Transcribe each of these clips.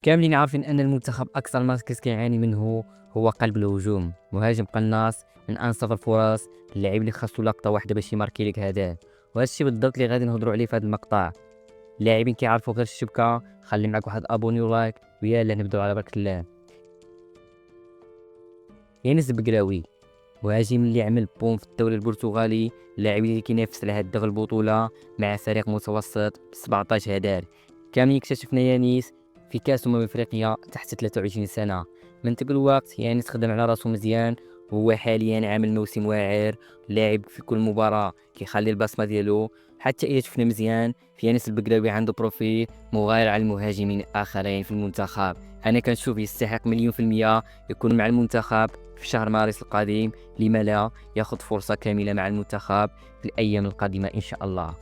كاملين عارفين أن المنتخب أكثر مركز كيعاني منه هو قلب الهجوم. مهاجم قناص من أنصف الفرص، اللاعب اللي خاصو لقطة واحدة باش يماركي لك هدف. وهذا الشيء بالضبط اللي غادي نهضروا عليه في هذا المقطع. اللاعبين كيعرفوا غير الشبكة. خلي معك واحد ابوني ولايك ويلا نبداو على بركة الله. يانس بقراوي، مهاجم اللي عمل بوم في الدوري البرتغالي، اللاعب اللي كينافس على هداف البطولة مع فريق متوسط ب 17 هدف. كاملين اكتشفنا يانيس في كاس افريقيا تحت 23 سنة. من تلك الوقت يانيس خدم على راسو مزيان، وهو حاليا عامل موسم واعر. لاعب في كل مباراة كيخلي البصمة ديالو. حتى إذا شفنا مزيان في يانس البقراوي عنده بروفيل مغاير على المهاجمين الآخرين في المنتخب. أنا كنشوف يستحق مليون في المية يكون مع المنتخب في شهر مارس القادم. لما لا ياخذ فرصة كاملة مع المنتخب في الأيام القادمة إن شاء الله.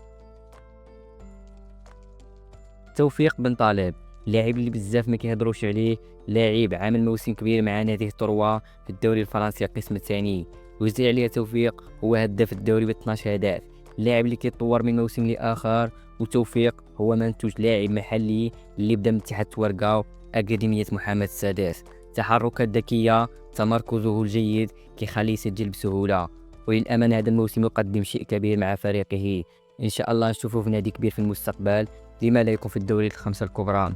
توفيق بن طالب، لاعب اللي بزاف ما كيهضروش عليه، لاعب عامل موسم كبير مع ناديه تروا في الدوري الفرنسي القسم الثاني. وزيد عليه توفيق هو هداف الدوري ب 12 هدف. اللاعب اللي كيتطور من موسم لاخر. وتوفيق هو منتوج لاعب محلي اللي بدا من اتحاد تورقاو أكاديمية محمد السادس. تحركات ذكية، تمركزه الجيد كيخليه يسجل بسهولة. وللأمانة هذا الموسم يقدم شيء كبير مع فريقه. إن شاء الله نشوفه في نادي كبير في المستقبل، لما لا يكون في الدوري الخمسة الكبرى.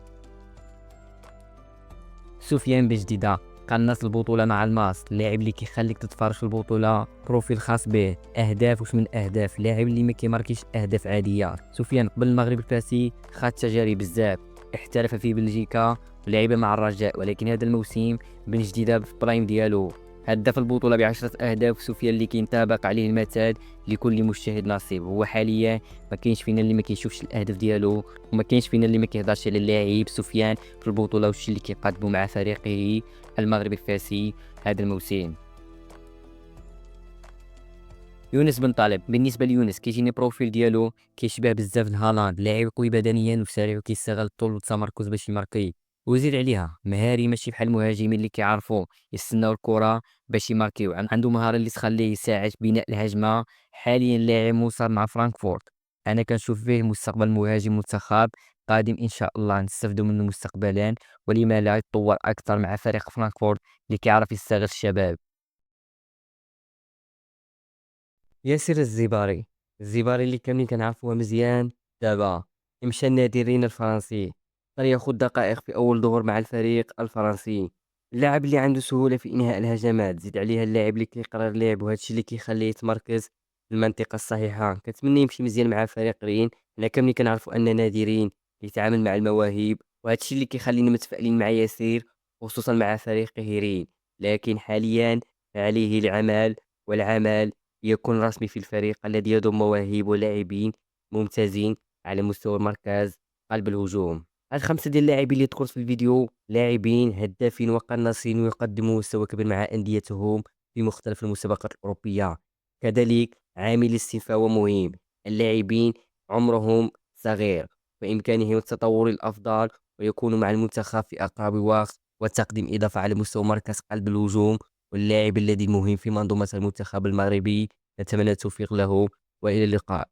سفيان بجديدة، قناص البطولة مع الماس، اللاعب اللي كيخليك تتفرج في البطولة، بروفيل خاص به، أهداف وش من أهداف، لاعب اللي ما كيماركيش أهداف عادية. سفيان قبل المغرب الفاسي خد تجارب بزاف، احترف في بلجيكا ولعب مع الرجاء، ولكن هذا الموسم بن جديدة في برايم ديالو. هداف البطولة ب10 أهداف. سفيان اللي كينطبق عليه المثل لكل مجتهد نصيب. هو حاليا ما كاينش فينا اللي ما كيشوفش الأهداف ديالو، وما كاينش فينا اللي ما كيهضرش على اللاعب سفيان في البطولة والشيء اللي كيقدموا مع فريقه المغرب الفاسي هذا الموسم. يونس بن طالب، بالنسبه ليونس كيجيني بروفيل ديالو كيشبه بزاف لهالاند، لاعب قوي بدنيا وسريع وكيستغل الطول والتمركز باش يماركي. وزيد عليها مهاري ماشي بحال المهاجمين اللي كيعرفوا يستناو الكره باش يماركيو. عنده مهاره اللي تخليه يساعد في بناء الهجمه. حاليا لاعب موصل مع فرانكفورت. انا كنشوف فيه مستقبل مهاجم منتخب قادم ان شاء الله، نستافدوا منه مستقبلا. ولما لا يتطور اكثر مع فريق فرانكفورت اللي كيعرف يستغل الشباب. ياسر الزباري، الزباري اللي كاملين كنعرفوه مزيان دابا مشى النادي رين الفرنسي، صار ياخد دقائق في أول ظهور مع الفريق الفرنسي. اللاعب اللي عنده سهولة في إنهاء الهجمات، زيد عليها اللاعب اللي كيقرر اللعب، وهذا الشيء اللي كيخليه يتمركز في المنطقة الصحيحة. كنتمنى يمشي مزيان مع فريق رين. حنا كاملين كنعرفوا أن نادي رين كيتعامل مع المواهب، وهذا الشيء اللي كيخلينا متفائلين مع ياسير خصوصا مع فريقه رين. لكن حاليا عليه العمل والعمل ليكون رسمي في الفريق الذي يضم مواهب ولاعبين ممتازين على مستوى المركز قلب الهجوم. هاد 5 ديال اللاعبين اللي ذكرت في الفيديو لاعبين هدافين وقناصين ويقدموا مستوى كبير مع أنديتهم في مختلف المسابقات الأوروبية. كذلك عامل الاستيفاء مهم، اللاعبين عمرهم صغير وإمكانهم التطور الأفضل ويكونوا مع المنتخب في أقرب وقت، وتقديم إضافة على مستوى مركز قلب الهجوم واللاعب الذي مهم في منظومة المنتخب المغربي. نتمنى التوفيق له وإلى اللقاء.